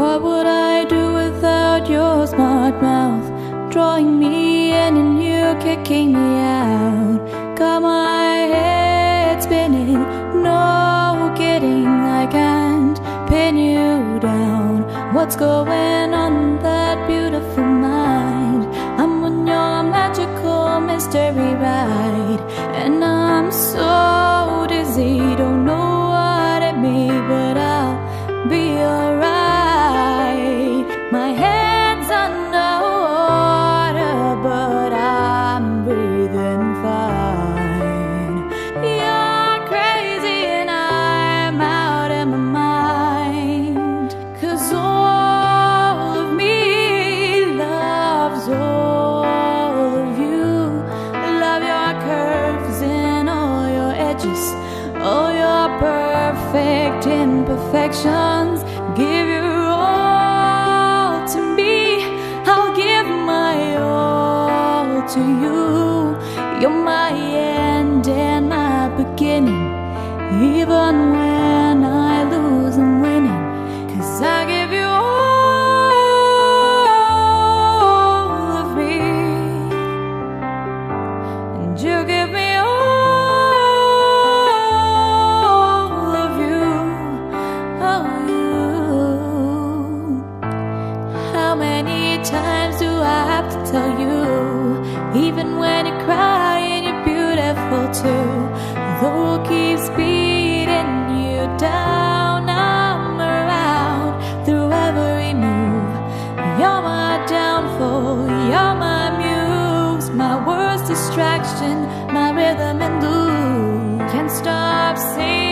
What would I do without your smart mouth, drawing me in and you kicking me out? Got my head spinning, no kidding, I can't pin you down. What's going on in that beautiful mind? I'm on your magical mystery ride, and I'm so dizzy, don't know what it means, but I'll be alright. My head's underwater, but I'm breathing fine. You're crazy and I'm out of my mind, 'cause all of me loves all of you. Love your curves and all your edges, all your perfect imperfections. Give your all to me, I'll give my all to you. You're my end and my beginning, even when I lose I'm winning, 'cause I give you all of me, and you give me all of you, oh you. How many times do I have to tell you, even when you're crying you're beautiful too? The world keeps beating you down, I'm around through every move. You're my downfall, you're my muse, my worst distraction, my rhythm and blues. Can't stop singing